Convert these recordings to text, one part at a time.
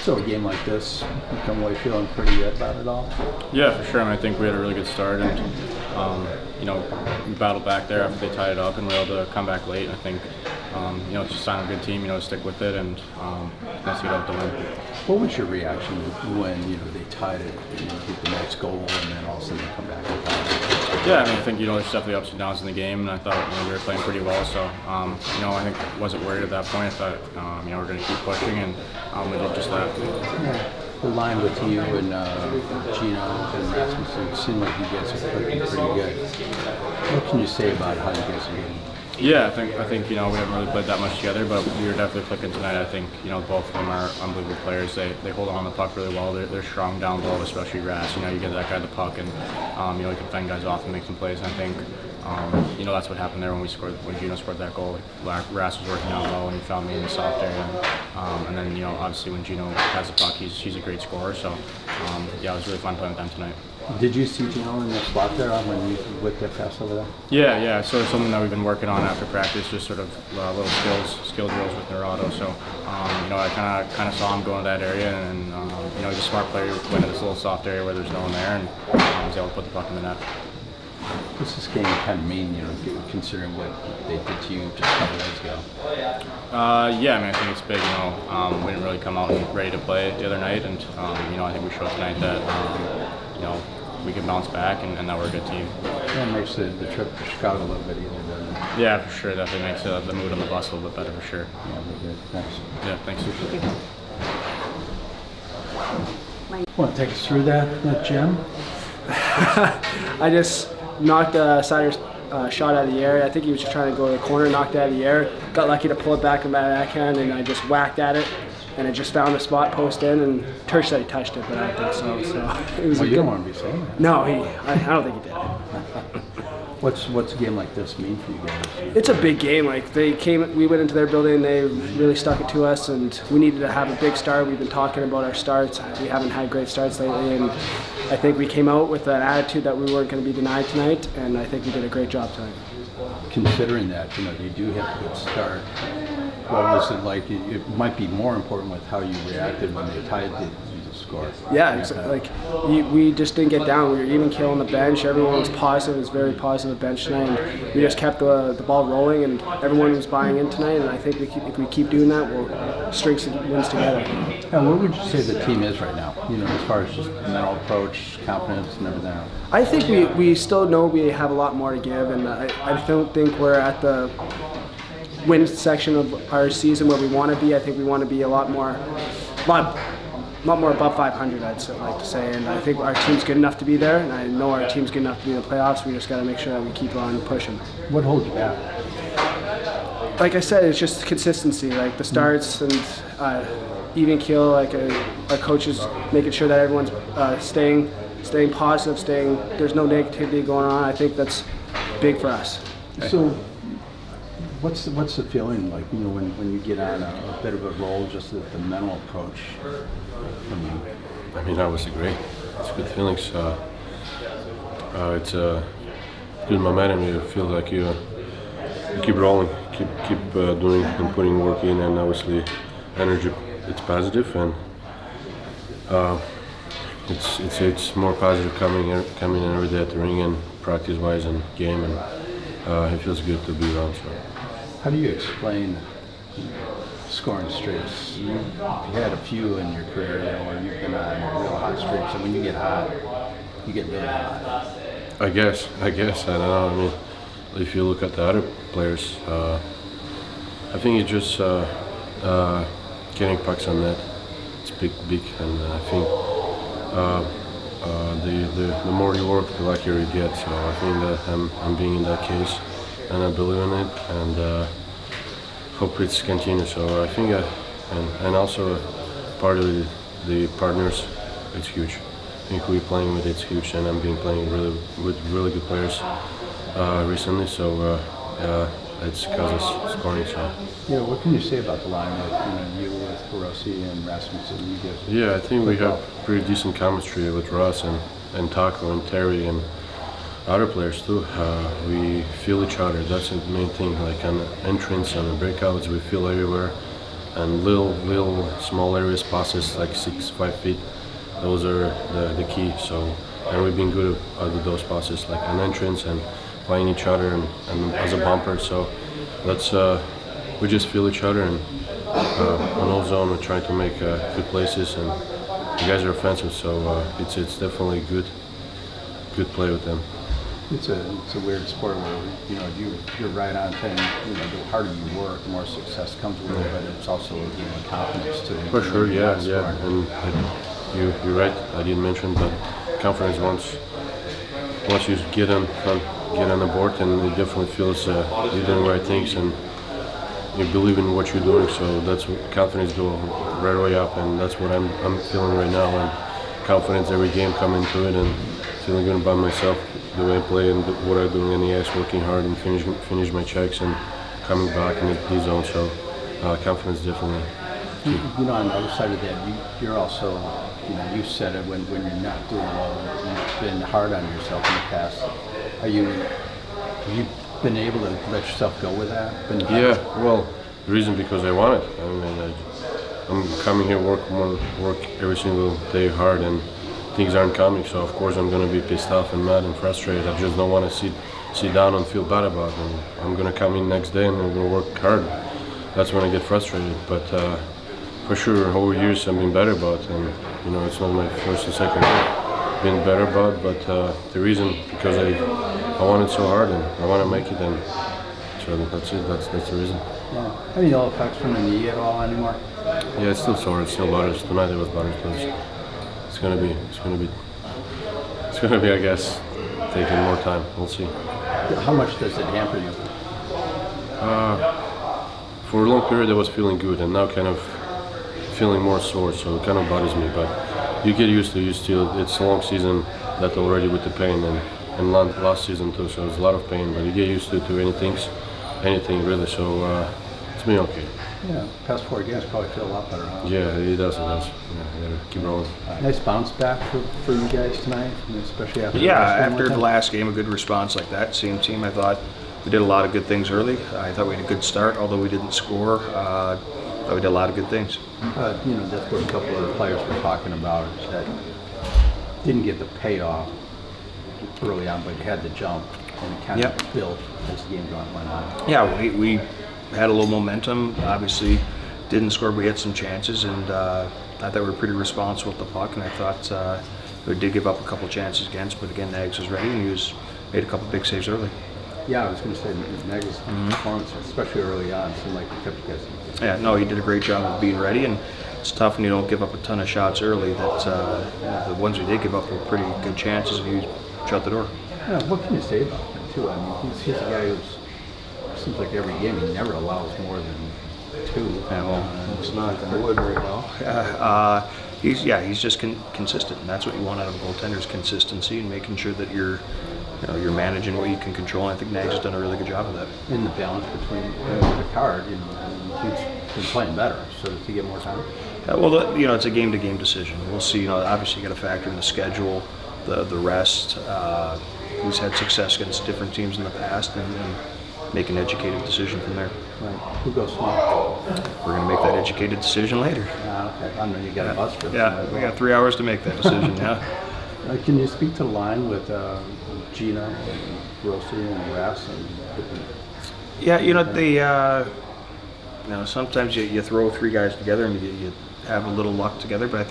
So a game like this, you come away feeling pretty good about it all? Yeah, for sure. I think we had a really good start, and we battled back there after they tied it up, and we were able to come back late. I think it's just a sign of a good team, stick with it, and nice to get out the win. What was your reaction when they tied it, get the next goal, and then all of a sudden they come back and tie it? Yeah, I think there's definitely ups and downs in the game, and I thought we were playing pretty well. So I think I wasn't worried at that point. I thought we're going to keep pushing, and we did just that. Yeah. The line with you and Gino and Rasmussen seemed like you guys are clicking pretty good. What can you say about how you guys are getting? Yeah, I think we haven't really played that much together, but we were definitely clicking tonight. I think both of them are unbelievable players. They hold on the puck really well. They're strong down low, especially Ras. You get that guy the puck, and he can fend guys off and make some plays. And I think that's what happened there when Gino scored that goal. Ras was working down low, and he found me in the soft area. And then obviously when Gino has the puck, he's a great scorer. So it was really fun playing with them tonight. Did you see Gino in the slot there when you whipped that pass over there? Yeah, sort of something that we've been working on after practice, just sort of little skill drills with Nerado. So, I kind of saw him go into that area, and he's a smart player. He went to this little soft area where there's no one there, and was able to put the puck in the net. What's this game kind of mean, considering what they did to you just a couple days ago? I think it's big. We didn't really come out ready to play the other night, and I think we showed tonight that we can bounce back and that we're a good team. Yeah, it makes the trip to Chicago a little bit easier, doesn't it? Yeah, for sure. Definitely makes the mood on the bus a little bit better, for sure. Yeah, really good. Thanks. Yeah, thanks. Want to take us through that Jim? I just knocked Seider's shot out of the air. I think he was just trying to go to the corner, knocked it out of the air. Got lucky to pull it back in my backhand, and I just whacked at it. And it just found the spot post in, and Turgeon said he touched it, but I don't think so. So it was you don't want to be saying that. No, I don't think he did. What's a game like this mean for you guys? It's a big game. Like we went into their building, they really stuck it to us, and we needed to have a big start. We've been talking about our starts. We haven't had great starts lately, and I think we came out with an attitude that we weren't going to be denied tonight, and I think we did a great job tonight. Considering that, you do have a good start. What was it like? It might be more important with how you reacted when they tied the score. Yeah, like we just didn't get down. We were even killing the bench. Everyone was positive. It was very positive bench tonight. And we just kept the ball rolling, and everyone was buying in tonight. And I think if we keep doing that, we'll string some wins together. Now, what would you say the team is right now? As far as just mental approach, confidence, and everything else. I think we still know we have a lot more to give, and I don't think we're at the win section of our season where we want to be. I think we want to be a lot more above 500, I'd like to say, and I think our team's good enough to be there, and I know our team's good enough to be in the playoffs. We just got to make sure that we keep on pushing. What holds you back? Like I said, it's just consistency, like the starts and even keel. Like our coaches making sure that everyone's staying positive, there's no negativity going on. I think that's big for us. So, what's the feeling like? When you get on a bit of a roll, just the mental approach from you. I mean, obviously great. It's good feelings. It's good momentum. You feel like you keep rolling, keep doing and putting work in, and obviously energy. It's positive, and it's more positive coming in every day at the ring and practice-wise and game, and it feels good to be around. So. How do you explain scoring streaks? You've had a few in your career, where you've been on real hot streaks, and when you get hot, you get really hot. I guess. I don't know. I mean, if you look at the other players, I think it's just getting pucks on net. It's big, and I think the more you work, the luckier you get. So I think that I'm being in that case, and I believe in it, and hope it's continues. So I think, and also part of the partners, it's huge. I think we're playing with it's huge, and I'm playing with really good players recently. So it's because of scoring. So. Yeah, what can you say about the line that you with Hirose and Rasmussen? You guys. Yeah, I think we have pretty decent chemistry with Russ and Taco and Terry and other players too. We feel each other. That's the main thing. Like on the entrance, on the breakouts, we feel everywhere. and little small areas passes like 6-5 feet. Those are the key. So, and we've been good at those passes, like an entrance and playing each other and as a bumper. So that's we just feel each other, and on all zone we're trying to make good places, and the guys are offensive. So it's definitely good play with them. It's a weird sport where you're right on saying the harder you work, the more success comes with it, but it's also a game of confidence too. For sure, yeah, and you're right. I didn't mention, but confidence once you get on the board, and it definitely feels you're doing the right things and you believe in what you're doing. So that's what confidence go right away up, and that's what I'm feeling right now. And confidence every game coming into it, and feeling good about myself, the way I play and what I'm doing in the ice, working hard and finish my checks and coming back in the zone. So confidence definitely. On the other side of that, you're also, you said it when you're not doing well, you've been hard on yourself in the past. Have you been able to let yourself go with that? Yeah, well, the reason because I want it. I mean, I'm coming here, work every single day hard, and things aren't coming. So of course I'm going to be pissed off and mad and frustrated. I just don't want to sit down and feel bad about it. And I'm going to come in next day and I'm going to work hard. That's when I get frustrated. But for sure, over years I've been better about, and it's not my first and second year. Been better about, but the reason because I want it so hard and I want to make it, and so that's it. That's the reason. Yeah. Have you no effects from the knee at all anymore? Yeah, it's still sore. It still bothers. Tonight it was bothers, but it's gonna be. I guess taking more time. We'll see. How much does it hamper you? For a long period I was feeling good, and now kind of feeling more sore, so it kind of bothers me. But you get used to it. It's a long season that already with the pain, and last season too, so it's a lot of pain. But you get used to anything really. So it's been okay. Yeah, past 4 games probably feel a lot better, huh? Yeah, it does. Yeah, you gotta keep rolling. Nice bounce back for you guys tonight, especially after the last game, a good response like that. Same team, I thought we did a lot of good things early. I thought we had a good start, although we didn't score. I thought we did a lot of good things. That's what a couple of the players were talking about, is that didn't get the payoff early on, but you had the jump, and it kind of built as the game went on. Yeah, we had a little momentum. Obviously, didn't score, but we had some chances, and I thought we were pretty responsible with the puck. And I thought we did give up a couple chances against, but again, Nags was ready, and he made a couple big saves early. Yeah, I was going to say Nags' performance, especially early on, seemed like he kept you guys. Yeah, no, he did a great job of being ready, and it's tough when you don't give up a ton of shots early. That the ones we did give up were pretty good chances, and he shut the door. Yeah, what can you say about him too? I mean, he's a guy who's seems like every game he never allows more than 2. Yeah, well, it's not going to wood right now. He's just consistent, and that's what you want out of a goaltender, is consistency and making sure that you're managing what you can control. And I think Nags has done a really good job of that. In the balance between the card, he's been playing better. So does he get more time? It's a game-to-game decision. We'll see. Obviously you got to factor in the schedule, the rest. He's had success against different teams in the past, and make an educated decision from there. Right. Who goes small? We're going to make that educated decision later. Okay. I know you got a bus trip. Yeah, we got 3 hours to make that decision. Yeah. Can you speak to the line with Gina, Hirose, and Ras? Sometimes you throw 3 guys together and you have a little luck together, but I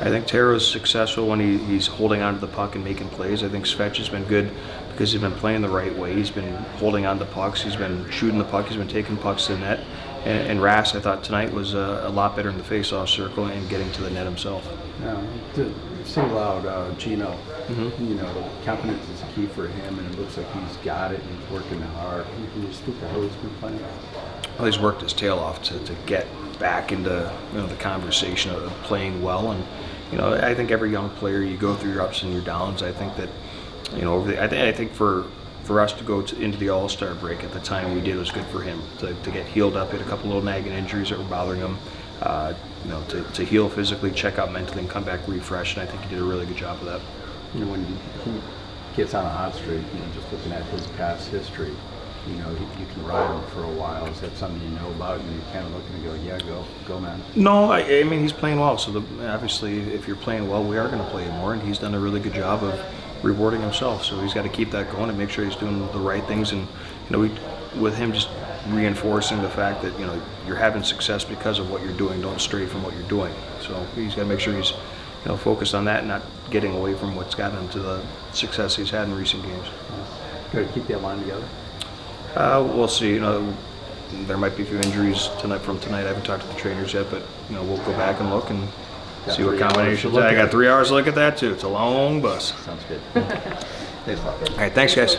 think Taro's successful when he's holding on to the puck and making plays. I think Svech has been good because he's been playing the right way. He's been holding on to pucks. He's been shooting the puck. He's been taking pucks to the net. And Ras, I thought tonight was a lot better in the face-off circle and getting to the net himself. Yeah, to single out Gino, confidence is key for him, and it looks like he's got it and he's working hard. Can you speak to how he's been playing? Well, he's worked his tail off to get back into the conversation of playing well. And I think every young player, you go through your ups and your downs. I think that I think for us to go into the All-Star break at the time we did was good for him to get healed up. He had a couple little nagging injuries that were bothering him. To heal physically, check out mentally, and come back refreshed. And I think he did a really good job of that. When he gets on a hot streak, just looking at his past history, you know, you can ride him for a while. Is that something you know about and you kind of look and go, yeah, go man? No, I mean, he's playing well. So obviously, if you're playing well, we are going to play him more, and he's done a really good job of rewarding himself. So he's got to keep that going and make sure he's doing the right things. And you know, with him just reinforcing the fact that, you know, you're having success because of what you're doing. Don't stray from what you're doing. So he's got to make sure he's, you know, focused on that and not getting away from what's gotten him to the success he's had in recent games. Got to keep that line together. We'll see. You know, there might be a few injuries tonight. I haven't talked to the trainers yet, but you know, we'll go back and look and see what 3 hours to combinations. look I got at. 3 hours to look at that too. It's a long bus. Sounds good. Thanks a lot. All right, thanks guys.